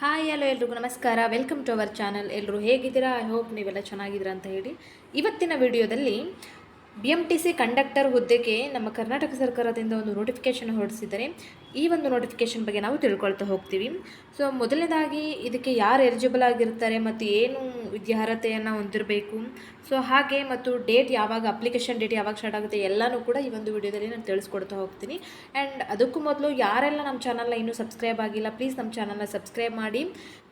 Hi hello ಎಲ್ರಿಗೂ ನಮಸ್ಕಾರ. Welcome to our channel. ಎಲ್ಲರೂ ಹೇಗಿದ್ದೀರಾ? ಐ ಹೋಪ್ ನೀವೆಲ್ಲ ಚೆನ್ನಾಗಿದ್ದೀರಾ ಅಂತ ಹೇಳಿ ಇವತ್ತಿನ ವಿಡಿಯೋದಲ್ಲಿ BMTC ಕಂಡಕ್ಟರ್ ಹುದ್ದೆಗೆ ನಮ್ಮ ಕರ್ನಾಟಕ ಸರ್ಕಾರದಿಂದ ಒಂದು ನೋಟಿಫಿಕೇಷನ್ ಹೊರಡಿಸಿದ್ದಾರೆ. ಈ ಒಂದು ನೋಟಿಫಿಕೇಷನ್ ಬಗ್ಗೆ ನಾವು ತಿಳ್ಕೊಳ್ತಾ ಹೋಗ್ತೀವಿ. ಸೊ ಮೊದಲನೇದಾಗಿ ಇದಕ್ಕೆ ಯಾರು ಎಲಿಜಿಬಲ್ ಆಗಿರ್ತಾರೆ ಮತ್ತು ಏನು ವಿದ್ಯಾರ್ಹತೆಯನ್ನು ಹೊಂದಿರಬೇಕು, ಸೊ ಹಾಗೆ ಮತ್ತು ಡೇಟ್ ಯಾವಾಗ, ಅಪ್ಲಿಕೇಶನ್ ಡೇಟ್ ಯಾವಾಗ ಸ್ಟಾರ್ಟ್ ಆಗುತ್ತೆ ಎಲ್ಲನೂ ಕೂಡ ಈ ಒಂದು ವಿಡಿಯೋದಲ್ಲಿ ನಾನು ತಿಳಿಸ್ಕೊಡ್ತಾ ಹೋಗ್ತೀನಿ. ಆ್ಯಂಡ್ ಅದಕ್ಕೂ ಮೊದಲು ಯಾರೆಲ್ಲ ನಮ್ಮ ಚಾನಲ್ನ ಇನ್ನೂ ಸಬ್ಸ್ಕ್ರೈಬ್ ಆಗಿಲ್ಲ, ಪ್ಲೀಸ್ ನಮ್ಮ ಚಾನಲ್ನ ಸಬ್ಸ್ಕ್ರೈಬ್ ಮಾಡಿ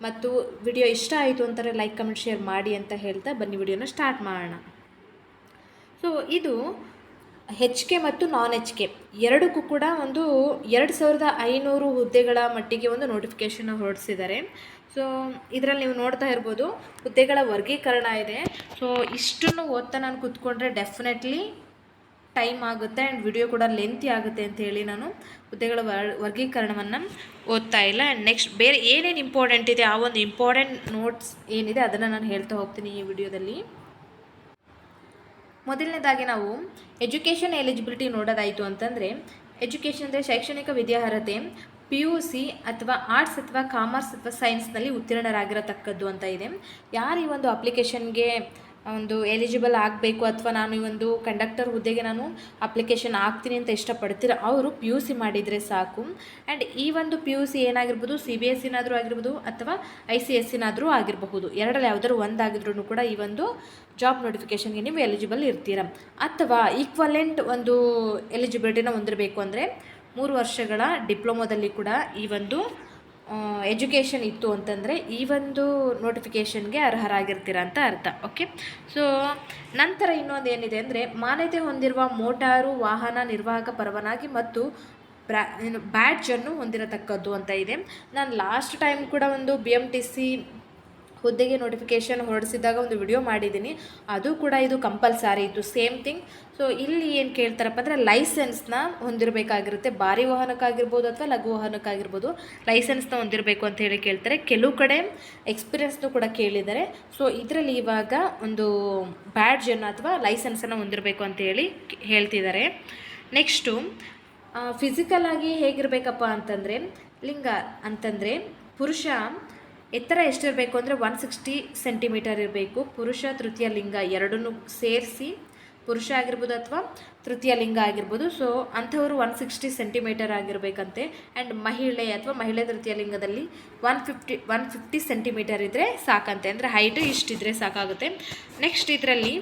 ಮತ್ತು ವಿಡಿಯೋ ಇಷ್ಟ ಆಯಿತು ಅಂತಾರೆ ಲೈಕ್ ಕಮೆಂಟ್ ಶೇರ್ ಮಾಡಿ ಅಂತ ಹೇಳ್ತಾ ಬನ್ನಿ ವಿಡಿಯೋನ ಸ್ಟಾರ್ಟ್ ಮಾಡೋಣ. ಸೊ ಇದು HK ಮತ್ತು ನಾನ್ HK ಎರಡಕ್ಕೂ ಕೂಡ ಒಂದು 2500 ಹುದ್ದೆಗಳ ಮಟ್ಟಿಗೆ ಒಂದು ನೋಟಿಫಿಕೇಷನ್ ಹೊರಡಿಸಿದ್ದಾರೆ. ಸೊ ಇದರಲ್ಲಿ ನೀವು ನೋಡ್ತಾ ಇರ್ಬೋದು ಹುದ್ದೆಗಳ ವರ್ಗೀಕರಣ ಇದೆ. ಸೊ ಇಷ್ಟನ್ನು ಓದ್ತಾ ನಾನು ಕೂತ್ಕೊಂಡ್ರೆ ಡೆಫಿನೆಟ್ಲಿ ಟೈಮ್ ಆಗುತ್ತೆ ಆ್ಯಂಡ್ ವಿಡಿಯೋ ಕೂಡ ಲೆಂತಿ ಆಗುತ್ತೆ ಅಂತ ಹೇಳಿ ನಾನು ಹುದ್ದೆಗಳ ವರ್ಗೀಕರಣವನ್ನು ಓದ್ತಾ ಇಲ್ಲ. ಆ್ಯಂಡ್ ನೆಕ್ಸ್ಟ್ ಬೇರೆ ಏನೇನು ಇಂಪಾರ್ಟೆಂಟ್ ಇದೆ ಆ ಒಂದು ಇಂಪಾರ್ಟೆಂಟ್ ನೋಟ್ಸ್ ಏನಿದೆ ಅದನ್ನು ನಾನು ಹೇಳ್ತಾ ಹೋಗ್ತೀನಿ ಈ ವಿಡಿಯೋದಲ್ಲಿ. ಮೊದಲನೇದಾಗಿ ನಾವು ಎಜುಕೇಷನ್ ಎಲಿಜಿಬಿಲಿಟಿ ನೋಡೋದಾಯಿತು ಅಂತಂದರೆ, ಎಜುಕೇಷನ್ ಅಂದರೆ ಶೈಕ್ಷಣಿಕ ವಿದ್ಯಾರ್ಹತೆ PUC ಅಥವಾ ಆರ್ಟ್ಸ್ ಅಥವಾ ಕಾಮರ್ಸ್ ಅಥವಾ ಸೈನ್ಸ್ನಲ್ಲಿ ಉತ್ತೀರ್ಣರಾಗಿರತಕ್ಕದ್ದು ಅಂತ ಇದೆ. ಯಾರು ಈ ಒಂದು ಅಪ್ಲಿಕೇಶನ್ಗೆ ಒಂದು ಎಲಿಜಿಬಲ್ ಆಗಬೇಕು ಅಥವಾ ನಾನು ಈ ಒಂದು ಕಂಡಕ್ಟರ್ ಹುದ್ದೆಗೆ ನಾನು ಅಪ್ಲಿಕೇಶನ್ ಹಾಕ್ತೀನಿ ಅಂತ ಇಷ್ಟಪಡ್ತೀರ ಅವರು PUC ಮಾಡಿದರೆ ಸಾಕು. ಆ್ಯಂಡ್ ಈ ಒಂದು PUC ಏನಾಗಿರ್ಬೋದು, CBSEನಾದರೂ ಆಗಿರ್ಬೋದು ಅಥವಾ ICSEನಾದರೂ ಆಗಿರಬಹುದು. ಎರಡರಲ್ಲಿ ಯಾವುದಾದ್ರು ಒಂದಾಗಿದ್ರೂ ಕೂಡ ಈ ಒಂದು ಜಾಬ್ ನೋಟಿಫಿಕೇಷನ್ಗೆ ನೀವು ಎಲಿಜಿಬಲ್ ಇರ್ತೀರ. ಅಥವಾ ಈಕ್ವಲೆಂಟ್ ಒಂದು ಎಲಿಜಿಬಿಲಿಟಿನ ಹೊಂದಿರಬೇಕು ಅಂದರೆ 3 ವರ್ಷಗಳ ಡಿಪ್ಲೊಮೊದಲ್ಲಿ ಕೂಡ ಈ ಒಂದು ಎಜುಕೇಷನ್ ಇತ್ತು ಅಂತಂದರೆ ಈ ಒಂದು ನೋಟಿಫಿಕೇಷನ್ಗೆ ಅರ್ಹರಾಗಿರ್ತೀರ ಅಂತ ಅರ್ಥ. ಓಕೆ. ಸೊ ನಂತರ ಇನ್ನೊಂದು ಏನಿದೆ ಅಂದರೆ ಮಾನ್ಯತೆ ಹೊಂದಿರುವ ಮೋಟಾರು ವಾಹನ ನಿರ್ವಾಹಕ ಪರವಾನಗಿ ಮತ್ತು ಬ್ಯಾಡ್ಜನ್ನು ಹೊಂದಿರತಕ್ಕದ್ದು ಅಂತ ಇದೆ. ನಾನು ಲಾಸ್ಟ್ ಟೈಮ್ ಕೂಡ ಒಂದು BMTC ಹುದ್ದೆಗೆ ನೋಟಿಫಿಕೇಷನ್ ಹೊರಡಿಸಿದಾಗ ಒಂದು ವಿಡಿಯೋ ಮಾಡಿದ್ದೀನಿ, ಅದು ಕೂಡ ಇದು ಕಂಪಲ್ಸರಿ ಇತ್ತು, ಸೇಮ್ ಥಿಂಗ್. ಸೊ ಇಲ್ಲಿ ಏನು ಕೇಳ್ತಾರಪ್ಪ ಅಂದರೆ ಲೈಸೆನ್ಸ್ನ ಹೊಂದಿರಬೇಕಾಗಿರುತ್ತೆ. ಭಾರಿ ವಾಹನಕ್ಕಾಗಿರ್ಬೋದು ಅಥವಾ ಲಘು ವಾಹನಕ್ಕಾಗಿರ್ಬೋದು ಲೈಸೆನ್ಸ್ನ ಹೊಂದಿರಬೇಕು ಅಂತ ಹೇಳಿ ಕೇಳ್ತಾರೆ. ಕೆಲವು ಕಡೆ ಎಕ್ಸ್ಪೀರಿಯನ್ಸ್ನು ಕೂಡ ಕೇಳಿದ್ದಾರೆ. ಸೊ ಇದರಲ್ಲಿ ಇವಾಗ ಒಂದು ಬ್ಯಾಡ್ಜನ್ನು ಅಥವಾ ಲೈಸೆನ್ಸನ್ನು ಹೊಂದಿರಬೇಕು ಅಂತ ಹೇಳಿ ಹೇಳ್ತಿದ್ದಾರೆ. ನೆಕ್ಸ್ಟು ಫಿಸಿಕಲ್ ಆಗಿ ಹೇಗಿರಬೇಕಪ್ಪ ಅಂತಂದರೆ, ಲಿಂಗ ಅಂತಂದರೆ ಪುರುಷ ಎತ್ತರ ಎಷ್ಟಿರಬೇಕು ಅಂದರೆ 160 ಸೆಂಟಿಮೀಟರ್ ಇರಬೇಕು. ಪುರುಷ ತೃತೀಯ ಲಿಂಗ ಎರಡನ್ನೂ ಸೇರಿಸಿ ಪುರುಷ ಆಗಿರ್ಬೋದು ಅಥವಾ ತೃತೀಯ ಲಿಂಗ ಆಗಿರ್ಬೋದು. ಸೊ ಅಂಥವರು 160 ಸೆಂಟಿಮೀಟರ್ ಆಗಿರಬೇಕಂತೆ. ಆ್ಯಂಡ್ ಮಹಿಳೆ ತೃತೀಯ ಲಿಂಗದಲ್ಲಿ 150 ಸೆಂಟಿಮೀಟರ್ ಇದ್ದರೆ ಸಾಕಂತೆ, ಅಂದರೆ ಹೈಟು ಇಷ್ಟಿದ್ರೆ ಸಾಕಾಗುತ್ತೆ. ನೆಕ್ಸ್ಟ್ ಇದರಲ್ಲಿ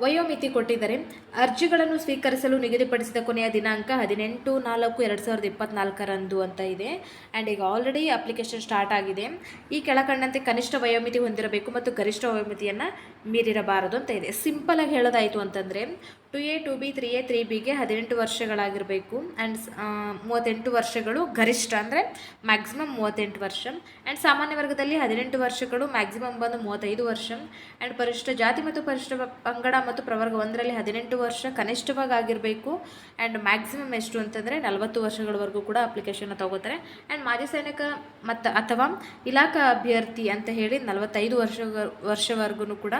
ವಯೋಮಿತಿ ಕೊಟ್ಟಿದ್ದಾರೆ. ಅರ್ಜಿಗಳನ್ನು ಸ್ವೀಕರಿಸಲು ನಿಗದಿಪಡಿಸಿದ ಕೊನೆಯ ದಿನಾಂಕ 18/4/2024 ಅಂತ ಇದೆ. ಆ್ಯಂಡ್ ಈಗ ಆಲ್ರೆಡಿ ಅಪ್ಲಿಕೇಶನ್ ಸ್ಟಾರ್ಟ್ ಆಗಿದೆ. ಈ ಕೆಳಕಂಡಂತೆ ಕನಿಷ್ಠ ವಯೋಮಿತಿ ಹೊಂದಿರಬೇಕು ಮತ್ತು ಗರಿಷ್ಠ ವಯೋಮಿತಿಯನ್ನು ಮೀರಿರಬಾರದು ಅಂತ ಇದೆ. ಸಿಂಪಲಾಗಿ ಹೇಳೋದಾಯಿತು ಅಂತಂದರೆ 2A 2B 3A 3Bಗೆ 18 ವರ್ಷಗಳಾಗಿರಬೇಕು. ಆ್ಯಂಡ್ 38 ವರ್ಷಗಳು ಗರಿಷ್ಠ, ಅಂದರೆ ಮ್ಯಾಕ್ಸಿಮಮ್ 38 ವರ್ಷ. ಆ್ಯಂಡ್ ಸಾಮಾನ್ಯ ವರ್ಗದಲ್ಲಿ 18 ವರ್ಷಗಳು, ಮ್ಯಾಕ್ಸಿಮಮ್ ಬಂದು 35 ವರ್ಷ. ಆ್ಯಂಡ್ ಪರಿಶಿಷ್ಟ ಜಾತಿ ಮತ್ತು ಪರಿಶಿಷ್ಟ ಪಂಗಡ ಮತ್ತು ಪ್ರವರ್ಗ 1ರಲ್ಲಿ 18 ವರ್ಷ ಕನಿಷ್ಠವಾಗಿ ಆಗಿರಬೇಕು. ಆ್ಯಂಡ್ ಮ್ಯಾಕ್ಸಿಮಮ್ ಎಷ್ಟು ಅಂತಂದರೆ 40 ವರ್ಷಗಳವರೆಗೂ ಕೂಡ ಅಪ್ಲಿಕೇಶನ್ನ ತೊಗೋತಾರೆ. ಆ್ಯಂಡ್ ಮಾಜಿ ಸೈನಿಕ ಮತ್ತು ಅಥವಾ ಇಲಾಖಾ ಅಭ್ಯರ್ಥಿ ಅಂತ ಹೇಳಿ 45 ವರ್ಷವರೆಗೂ ಕೂಡ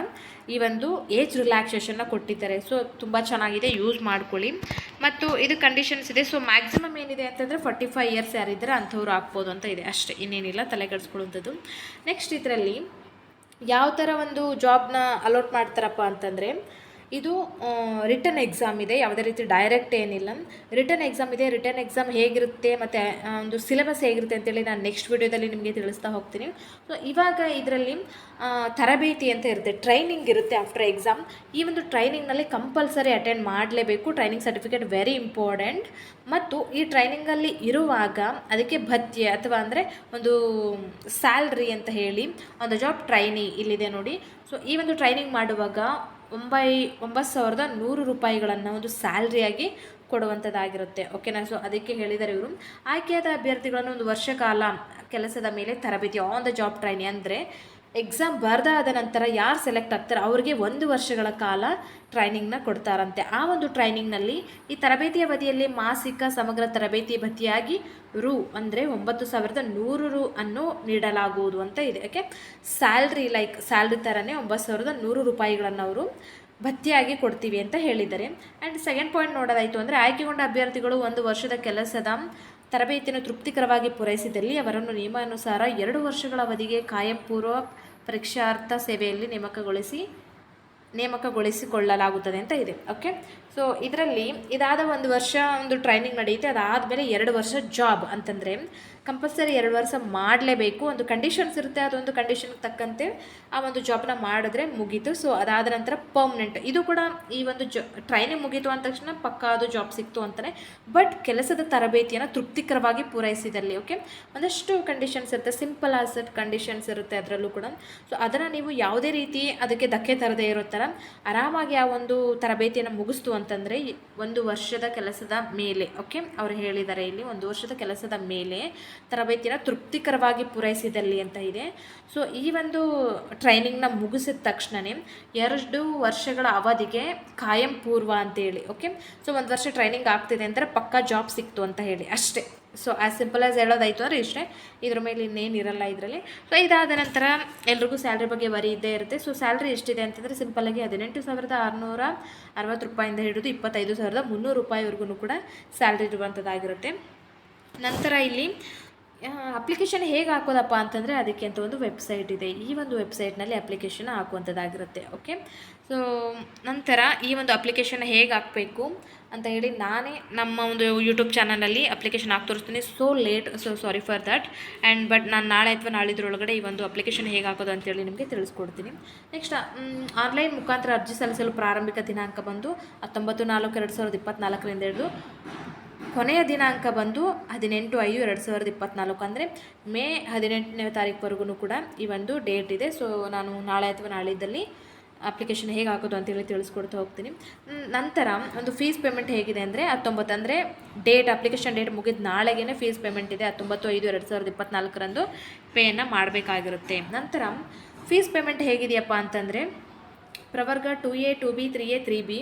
ಈ ಒಂದು ಏಜ್ ರಿಲ್ಯಾಕ್ಸೇಷನ್ನ ಕೊಟ್ಟಿದ್ದಾರೆ. ಸೊ ತುಂಬ ಚೆನ್ನಾಗಿದೆ, ಯೂಸ್ ಮಾಡ್ಕೊಳ್ಳಿ. ಮತ್ತು ಇದು ಕಂಡೀಷನ್ಸ್ ಇದೆ. ಸೊ ಮ್ಯಾಕ್ಸಿಮಮ್ ಏನಿದೆ ಅಂತಂದರೆ 45 ಇಯರ್ಸ್ ಯಾರಿದ್ದಾರೆ ಅಂಥವ್ರು ಹಾಕ್ಬೋದು ಅಂತ ಇದೆ, ಅಷ್ಟೇ, ಇನ್ನೇನಿಲ್ಲ ತಲೆಗೆಡಿಸ್ಕೊಳ್ಳುವಂಥದ್ದು. ನೆಕ್ಸ್ಟ್ ಇದರಲ್ಲಿ ಯಾವ ಥರ ಒಂದು ಜಾಬ್ನ ಅಲಾಟ್ ಮಾಡ್ತಾರಪ್ಪ ಅಂತಂದರೆ, ಇದು ರಿಟರ್ನ್ ಎಕ್ಸಾಮ್ ಇದೆ, ಯಾವುದೇ ರೀತಿ ಡೈರೆಕ್ಟ್ ಏನಿಲ್ಲ, ರಿಟರ್ನ್ ಎಕ್ಸಾಮ್ ಇದೆ. ರಿಟರ್ನ್ ಎಕ್ಸಾಮ್ ಹೇಗಿರುತ್ತೆ ಮತ್ತು ಒಂದು ಸಿಲೆಬಸ್ ಹೇಗಿರುತ್ತೆ ಅಂತೇಳಿ ನಾನು ನೆಕ್ಸ್ಟ್ ವಿಡಿಯೋದಲ್ಲಿ ನಿಮಗೆ ತಿಳಿಸ್ತಾ ಹೋಗ್ತೀನಿ. ಸೊ ಇವಾಗ ಇದರಲ್ಲಿ ತರಬೇತಿ ಅಂತ ಇರುತ್ತೆ, ಟ್ರೈನಿಂಗ್ ಇರುತ್ತೆ ಆಫ್ಟರ್ ಎಕ್ಸಾಮ್. ಈ ಒಂದು ಟ್ರೈನಿಂಗ್ನಲ್ಲಿ ಕಂಪಲ್ಸರಿ ಅಟೆಂಡ್ ಮಾಡಲೇಬೇಕು. Training certificate very important. ಮತ್ತು ಈ ಟ್ರೈನಿಂಗಲ್ಲಿ ಇರುವಾಗ ಅದಕ್ಕೆ ಭತ್ಯೆ ಅಥವಾ ಅಂದರೆ ಒಂದು ಸ್ಯಾಲ್ರಿ ಅಂತ ಹೇಳಿ ಒಂದು ಜಾಬ್ ಟ್ರೈನಿಂಗ್ ಇಲ್ಲಿದೆ ನೋಡಿ. ಸೊ ಈ ಒಂದು ಟ್ರೈನಿಂಗ್ ಮಾಡುವಾಗ 9,100 ರೂಪಾಯಿಗಳನ್ನು ಒಂದು ಸ್ಯಾಲ್ರಿಯಾಗಿ ಕೊಡುವಂಥದ್ದಾಗಿರುತ್ತೆ. ಓಕೆನಾ. ಸೊ ಅದಕ್ಕೆ ಹೇಳಿದ್ದಾರೆ ಇವರು ಆಯ್ಕೆಯಾದ ಅಭ್ಯರ್ಥಿಗಳನ್ನು 1 ವರ್ಷ ಕಾಲ ಕೆಲಸದ ಮೇಲೆ ತರಬೇತಿ ಆನ್ ದ ಜಾಬ್ ಟ್ರೈನಿಂಗ್, ಅಂದರೆ ಎಕ್ಸಾಮ್ ಬರೆದಾದ ನಂತರ ಯಾರು ಸೆಲೆಕ್ಟ್ ಆಗ್ತಾರೆ ಅವರಿಗೆ 1 ವರ್ಷಗಳ ಕಾಲ ಟ್ರೈನಿಂಗ್ನ ಕೊಡ್ತಾರಂತೆ. ಆ ಒಂದು ಟ್ರೈನಿಂಗ್ನಲ್ಲಿ ಈ ತರಬೇತಿ ಅವಧಿಯಲ್ಲಿ ಮಾಸಿಕ ಸಮಗ್ರ ತರಬೇತಿ ಭತ್ಯೆಯಾಗಿ ಅಂದರೆ 9,100 ಅನ್ನು ನೀಡಲಾಗುವುದು ಅಂತ ಇದೆ. ಯಾಕೆ ಸ್ಯಾಲ್ರಿ ಥರನೇ 9,100 ರೂಪಾಯಿಗಳನ್ನು ಅವರು ಭತ್ಯೆಯಾಗಿ ಕೊಡ್ತೀವಿ ಅಂತ ಹೇಳಿದ್ದಾರೆ. ಆ್ಯಂಡ್ ಸೆಕೆಂಡ್ ಪಾಯಿಂಟ್ ನೋಡೋದಾಯಿತು ಅಂದರೆ ಆಯ್ಕೆಗೊಂಡ ಅಭ್ಯರ್ಥಿಗಳು 1 ವರ್ಷದ ಕೆಲಸದ ತರಬೇತಿಯನ್ನು ತೃಪ್ತಿಕರವಾಗಿ ಪೂರೈಸಿದಲ್ಲಿ ಅವರನ್ನು ನಿಯಮಾನುಸಾರ 2 ವರ್ಷಗಳ ಅವಧಿಗೆ ಕಾಯಂ ಪೂರ್ವ ಪರೀಕ್ಷಾರ್ಥ ಸೇವೆಯಲ್ಲಿ ನೇಮಕಗೊಳಿಸಿಕೊಳ್ಳಲಾಗುತ್ತದೆ ಅಂತ ಇದೆ. ಓಕೆ, ಸೊ ಇದರಲ್ಲಿ ಇದಾದ 1 ವರ್ಷ ಒಂದು ಟ್ರೈನಿಂಗ್ ನಡೆಯುತ್ತೆ. ಅದಾದಮೇಲೆ 2 ವರ್ಷ ಜಾಬ್ ಅಂತಂದರೆ ಕಂಪಲ್ಸರಿ 2 ವರ್ಷ ಮಾಡಲೇಬೇಕು. ಒಂದು ಕಂಡೀಷನ್ಸ್ ಇರುತ್ತೆ, ಅದೊಂದು ಕಂಡೀಷನ್ಗೆ ತಕ್ಕಂತೆ ಆ ಒಂದು ಜಾಬ್ನ ಮಾಡಿದ್ರೆ ಮುಗೀತು. ಸೊ ಅದಾದ ನಂತರ ಪರ್ಮನೆಂಟ್. ಇದು ಕೂಡ ಈ ಒಂದು ಟ್ರೈನಿಂಗ್ ಮುಗೀತು ಅಂದ ತಕ್ಷಣ ಪಕ್ಕಾ ಅದು ಜಾಬ್ ಸಿಕ್ತು ಅಂತಲೇ, ಬಟ್ ಕೆಲಸದ ತರಬೇತಿಯನ್ನು ತೃಪ್ತಿಕರವಾಗಿ ಪೂರೈಸಿದಲ್ಲಿ. ಓಕೆ, ಒಂದಷ್ಟು ಕಂಡೀಷನ್ಸ್ ಇರುತ್ತೆ, ಸಿಂಪಲ್ ಆಸ್ ಕಂಡೀಷನ್ಸ್ ಇರುತ್ತೆ ಅದರಲ್ಲೂ ಕೂಡ. ಸೊ ಅದನ್ನು ನೀವು ಯಾವುದೇ ರೀತಿ ಅದಕ್ಕೆ ಧಕ್ಕೆ ತರದೇ ಇರೋ ಥರ ಆರಾಮಾಗಿ ಆ ಒಂದು ತರಬೇತಿಯನ್ನು ಮುಗಿಸ್ತು ಅಂತಂದರೆ 1 ವರ್ಷದ ಕೆಲಸದ ಮೇಲೆ, ಓಕೆ ಅವರು ಹೇಳಿದ್ದಾರೆ ಇಲ್ಲಿ 1 ವರ್ಷದ ಕೆಲಸದ ಮೇಲೆ ತರಬೇತಿನ ತೃಪ್ತಿಕರವಾಗಿ ಪೂರೈಸಿದಲ್ಲಿ ಅಂತ ಇದೆ. ಸೊ ಈ ಒಂದು ಟ್ರೈನಿಂಗ್ನ ಮುಗಿಸಿದ ತಕ್ಷಣವೇ 2 ವರ್ಷಗಳ ಅವಧಿಗೆ ಕಾಯಂ ಪೂರ್ವ ಅಂತೇಳಿ. ಓಕೆ, ಸೊ 1 ವರ್ಷ ಟ್ರೈನಿಂಗ್ ಆಗ್ತಿದೆ ಅಂದರೆ ಪಕ್ಕಾ ಜಾಬ್ ಸಿಕ್ತು ಅಂತ ಹೇಳಿ ಅಷ್ಟೇ. ಸೊ ಆ್ಯಸ್ ಸಿಂಪಲ್ ಆಸ್ ಹೇಳೋದಾಯಿತು ಅಂದರೆ ಇಷ್ಟೇ, ಇದ್ರ ಮೇಲೆ ಇನ್ನೇನು ಇರಲ್ಲ ಇದರಲ್ಲಿ. ಸೊ ಇದಾದ ನಂತರ ಎಲ್ರಿಗೂ ಸ್ಯಾಲ್ರಿ ಬಗ್ಗೆ ವರಿ ಇದ್ದೇ ಇರುತ್ತೆ. ಸೊ ಸ್ಯಾಲ್ರಿ ಎಷ್ಟಿದೆ ಅಂತಂದರೆ ಸಿಂಪಲ್ಲಾಗಿ 18,660 ರೂಪಾಯಿಂದ ಹಿಡಿದು 25,300 ರೂಪಾಯಿವರೆಗೂ ಕೂಡ ಸ್ಯಾಲ್ರಿ ಇರುವಂಥದ್ದಾಗಿರುತ್ತೆ. ನಂತರ ಇಲ್ಲಿ ಅಪ್ಲಿಕೇಶನ್ ಹೇಗೆ ಹಾಕೋದಪ್ಪ ಅಂತಂದರೆ ಅದಕ್ಕೆ ಅಂತ ಒಂದು ವೆಬ್ಸೈಟ್ ಇದೆ. ಈ ಒಂದು ವೆಬ್ಸೈಟ್ನಲ್ಲಿ ಅಪ್ಲಿಕೇಶನ್ ಹಾಕುವಂಥದ್ದಾಗಿರುತ್ತೆ. ಓಕೆ, ಸೊ ನಂತರ ಈ ಒಂದು ಅಪ್ಲಿಕೇಶನ್ ಹೇಗೆ ಹಾಕಬೇಕು ಅಂತ ಹೇಳಿ ನಾನೇ ನಮ್ಮ ಒಂದು ಯೂಟ್ಯೂಬ್ ಚಾನಲಲ್ಲಿ ಅಪ್ಲಿಕೇಶನ್ ಹಾಕಿ ತೋರಿಸ್ತೀನಿ. So sorry for that. But ನಾನು ನಾಳೆ ಅಥವಾ ನಾಳಿದ್ರೊಳಗಡೆ ಈ ಒಂದು ಅಪ್ಲಿಕೇಶನ್ ಹೇಗೆ ಹಾಕೋದು ಅಂತೇಳಿ ನಿಮಗೆ ತಿಳಿಸ್ಕೊಡ್ತೀನಿ. ನೆಕ್ಸ್ಟ್ ಆನ್ಲೈನ್ ಮುಖಾಂತರ ಅರ್ಜಿ ಸಲ್ಲಿಸಲು ಪ್ರಾರಂಭಿಕ ದಿನಾಂಕ ಬಂದು 19/4/2024 ಹಿಡಿದು ಕೊನೆಯ ದಿನಾಂಕ ಬಂದು 18/5/2024 ಅಂದರೆ ಮೇ 18ನೇ ತಾರೀಕುವರೆಗೂ ಕೂಡ ಈ ಒಂದು ಡೇಟ್ ಇದೆ. ಸೊ ನಾನು ನಾಳೆ ಅಥವಾ ನಾಳಿದ್ದಲ್ಲಿ ಅಪ್ಲಿಕೇಶನ್ ಹೇಗೆ ಹಾಕೋದು ಅಂತೇಳಿ ತಿಳಿಸ್ಕೊಡ್ತಾ ಹೋಗ್ತೀನಿ. ನಂತರ ಒಂದು ಫೀಸ್ ಪೇಮೆಂಟ್ ಹೇಗಿದೆ ಅಂದರೆ 19 ಅಂದರೆ ಅಪ್ಲಿಕೇಶನ್ ಡೇಟ್ ಮುಗಿದ ನಾಳೆಗೇ ಫೀಸ್ ಪೇಮೆಂಟ್ ಇದೆ. 19/5/2024 ಪೇಯನ್ನು ಮಾಡಬೇಕಾಗಿರುತ್ತೆ. ನಂತರ ಫೀಸ್ ಪೇಮೆಂಟ್ ಹೇಗಿದೆಯಪ್ಪ ಅಂತಂದರೆ ಪ್ರವರ್ಗ 2A 2B 3A 3B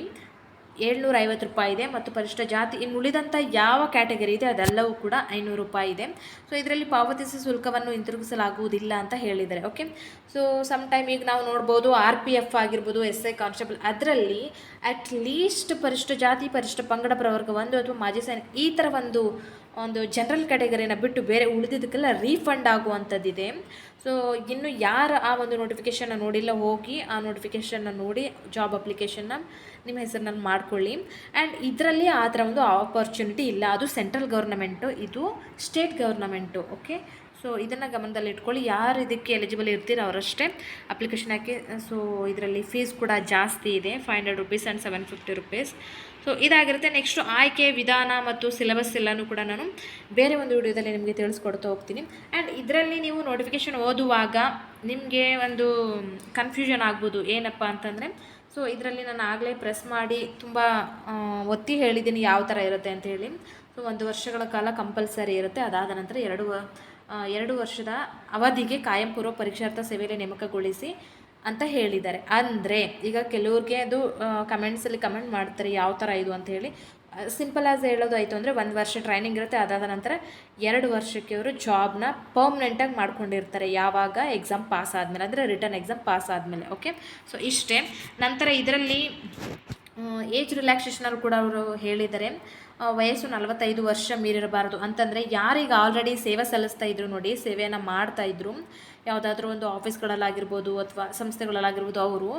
750 ರೂಪಾಯಿ ಇದೆ ಮತ್ತು ಪರಿಶಿಷ್ಟ ಜಾತಿ ಇನ್ನು ಉಳಿದಂಥ ಯಾವ ಕ್ಯಾಟಗರಿ ಇದೆ ಅದೆಲ್ಲವೂ ಕೂಡ 500 ರೂಪಾಯಿ ಇದೆ. ಸೊ ಇದರಲ್ಲಿ ಪಾವತಿಸಿದ ಶುಲ್ಕವನ್ನು ಹಿಂತಿರುಗಿಸಲಾಗುವುದಿಲ್ಲ ಅಂತ ಹೇಳಿದ್ದಾರೆ. ಓಕೆ, ಸೊ ಸಮ್ ಟೈಮ್ ಈಗ ನಾವು ನೋಡ್ಬೋದು RPF ಆಗಿರ್ಬೋದು, SI ಕಾನ್ಸ್ಟೇಬಲ್, ಅದರಲ್ಲಿ ಅಟ್ ಲೀಸ್ಟ್ ಪರಿಶಿಷ್ಟ ಜಾತಿ, ಪರಿಶಿಷ್ಟ ಪಂಗಡ, ಪ್ರವರ್ಗ 1 ಅಥವಾ ಮಾಜಿ ಸೈನಿಕ ಈ ಥರ ಒಂದು ಜನರಲ್ ಕ್ಯಾಟಗರಿನ ಬಿಟ್ಟು ಬೇರೆ ಉಳಿದಿದ್ದಕ್ಕೆಲ್ಲ ರೀಫಂಡ್ ಆಗುವಂಥದ್ದಿದೆ. ಸೊ ಇನ್ನು ಯಾರು ಆ ಒಂದು ನೋಟಿಫಿಕೇಷನ್ನ ನೋಡಿಲ್ಲ ಹೋಗಿ ಆ ನೋಟಿಫಿಕೇಷನ್ನ ನೋಡಿ ಜಾಬ್ ಅಪ್ಲಿಕೇಶನ್ನ ನಿಮ್ಮ ಹೆಸರಿನಲ್ಲಿ ಮಾಡ್ಕೊಳ್ಳಿ. ಆ್ಯಂಡ್ ಇದರಲ್ಲಿ ಆ ಥರ ಒಂದು ಆಪರ್ಚುನಿಟಿ ಇಲ್ಲ. ಅದು ಸೆಂಟ್ರಲ್ ಗೌರ್ನಮೆಂಟು, ಇದು ಸ್ಟೇಟ್ ಗೌರ್ನಮೆಂಟು. ಓಕೆ, ಸೊ ಇದನ್ನು ಗಮನದಲ್ಲಿ ಇಟ್ಕೊಳ್ಳಿ. ಯಾರು ಇದಕ್ಕೆ ಎಲಿಜಿಬಲ್ ಇರ್ತೀರೋ ಅವರಷ್ಟೇ ಅಪ್ಲಿಕೇಶನ್ ಹಾಕಿ. ಸೊ ಇದರಲ್ಲಿ ಫೀಸ್ ಕೂಡ ಜಾಸ್ತಿ ಇದೆ, 500 ರೂಪೀಸ್ ಆ್ಯಂಡ್ 750 ರೂಪೀಸ್. ಸೊ ಇದಾಗಿರುತ್ತೆ. ನೆಕ್ಸ್ಟು ಆಯ್ಕೆ ವಿಧಾನ ಮತ್ತು ಸಿಲೆಬಸ್ ಎಲ್ಲನೂ ಕೂಡ ನಾನು ಬೇರೆ ಒಂದು ವಿಡಿಯೋದಲ್ಲಿ ನಿಮಗೆ ತಿಳಿಸ್ಕೊಡ್ತಾ ಹೋಗ್ತೀನಿ. ಆ್ಯಂಡ್ ಇದರಲ್ಲಿ ನೀವು ನೋಟಿಫಿಕೇಷನ್ ಓದುವಾಗ ನಿಮಗೆ ಒಂದು ಕನ್ಫ್ಯೂಷನ್ ಆಗ್ಬೋದು, ಏನಪ್ಪ ಅಂತಂದರೆ ಸೊ ಇದರಲ್ಲಿ ನಾನು ಆಗಲೇ ಪ್ರೆಸ್ ಮಾಡಿ ತುಂಬ ಒತ್ತಿ ಹೇಳಿದ್ದೀನಿ ಯಾವ ಥರ ಇರುತ್ತೆ ಅಂತ ಹೇಳಿ. ಸೊ 1 ವರ್ಷಗಳ ಕಾಲ ಕಂಪಲ್ಸರಿ ಇರುತ್ತೆ. ಅದಾದ ನಂತರ 2 ವರ್ಷದ ಅವಧಿಗೆ ಕಾಯಂ ಪೂರ್ವ ಪರೀಕ್ಷಾರ್ಥ ಸೇವೆಯಲ್ಲಿ ನೇಮಕಗೊಳಿಸಿ ಅಂತ ಹೇಳಿದ್ದಾರೆ. ಅಂದರೆ ಈಗ ಕೆಲವ್ರಿಗೆ ಅದು ಕಮೆಂಟ್ಸಲ್ಲಿ ಕಮೆಂಟ್ ಮಾಡ್ತಾರೆ ಯಾವ ಥರ ಇದು ಅಂತ ಹೇಳಿ. ಸಿಂಪಲ್ ಆಗಿ ಹೇಳೋದಾಯಿತು ಅಂದರೆ 1 ವರ್ಷ ಟ್ರೈನಿಂಗ್ ಇರುತ್ತೆ. ಅದಾದ ನಂತರ 2 ವರ್ಷಕ್ಕೆ ಅವರು ಜಾಬ್ನ ಪರ್ಮನೆಂಟಾಗಿ ಮಾಡ್ಕೊಂಡಿರ್ತಾರೆ, ಯಾವಾಗ ಎಕ್ಸಾಮ್ ಪಾಸ್ ಆದಮೇಲೆ, ಅಂದರೆ ರಿಟರ್ನ್ ಎಕ್ಸಾಮ್ ಪಾಸ್ ಆದಮೇಲೆ. ಓಕೆ, ಸೊ ಇಷ್ಟೇ. ನಂತರ ಇದರಲ್ಲಿ ಏಜ್ ರಿಲ್ಯಾಕ್ಸೇಷನಲ್ಲೂ ಕೂಡ ಅವರು ಹೇಳಿದ್ದಾರೆ, ವಯಸ್ಸು 45 ವರ್ಷ ಮೀರಿರಬಾರ್ದು ಅಂತಂದರೆ ಯಾರೀಗ ಆಲ್ರೆಡಿ ಸೇವೆ ಸಲ್ಲಿಸ್ತಾ ಇದ್ರು ನೋಡಿ, ಸೇವೆಯನ್ನು ಮಾಡ್ತಾಯಿದ್ರು ಯಾವುದಾದ್ರೂ ಒಂದು ಆಫೀಸ್ಗಳಲ್ಲಾಗಿರ್ಬೋದು ಅಥವಾ ಸಂಸ್ಥೆಗಳಲ್ಲಾಗಿರ್ಬೋದು,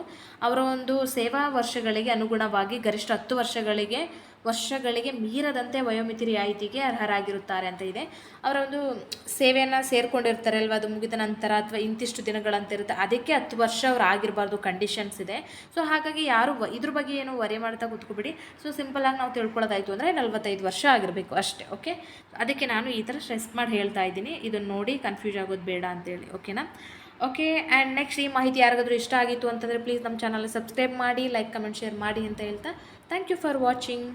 ಅವರ ಒಂದು ಸೇವಾ ವರ್ಷಗಳಿಗೆ ಅನುಗುಣವಾಗಿ ಗರಿಷ್ಠ 10 ವರ್ಷಗಳಿಗೆ ಮೀರದಂತೆ ವಯೋಮಿತಿ ರಿಯಾಯಿತಿಗೆ ಅರ್ಹರಾಗಿರುತ್ತಾರೆ ಅಂತ ಇದೆ. ಅವರ ಒಂದು ಸೇವೆಯನ್ನು ಸೇರಿಕೊಂಡಿರ್ತಾರೆ ಅಲ್ವ, ಅದು ಮುಗಿದ ನಂತರ ಅಥವಾ ಇಂತಿಷ್ಟು ದಿನಗಳಂತ ಇರುತ್ತೆ, ಅದಕ್ಕೆ 10 ವರ್ಷ ಅವ್ರು ಆಗಿರಬಾರ್ದು ಕಂಡೀಷನ್ಸ್ ಇದೆ. ಸೊ ಹಾಗಾಗಿ ಯಾರು ಇದ್ರ ಬಗ್ಗೆ ಏನು ವರಿ ಮಾಡ್ತಾ ಕೂತ್ಕೊಬಿಡಿ. ಸೊ ಸಿಂಪಲಾಗಿ ನಾವು ತಿಳ್ಕೊಳ್ಳೋದಾಯಿತು ಅಂದರೆ 45 ವರ್ಷ ಆಗಿರಬೇಕು ಅಷ್ಟೇ. ಓಕೆ, ಅದಕ್ಕೆ ನಾನು ಈ ಥರ ಸ್ಟ್ರೆಸ್ ಮಾಡಿ ಹೇಳ್ತಾ ಇದ್ದೀನಿ, ಇದನ್ನು ನೋಡಿ ಕನ್ಫ್ಯೂಸ್ ಆಗೋದು ಬೇಡ ಅಂತೇಳಿ. ಓಕೆನಾ? ಓಕೆ, ಆ್ಯಂಡ್ ನೆಕ್ಸ್ಟ್ ಈ ಮಾಹಿತಿ ಯಾರಿಗಾದ್ರೂ ಇಷ್ಟ ಆಗಿತ್ತು ಅಂತಂದರೆ ಪ್ಲೀಸ್ ನಮ್ಮ ಚಾನಲ್ ಸಬ್ಸ್ಕ್ರೈಬ್ ಮಾಡಿ, ಲೈಕ್, ಕಮೆಂಟ್, ಶೇರ್ ಮಾಡಿ ಅಂತ ಹೇಳ್ತಾ ಥ್ಯಾಂಕ್ ಯು ಫಾರ್ ವಾಚಿಂಗ್.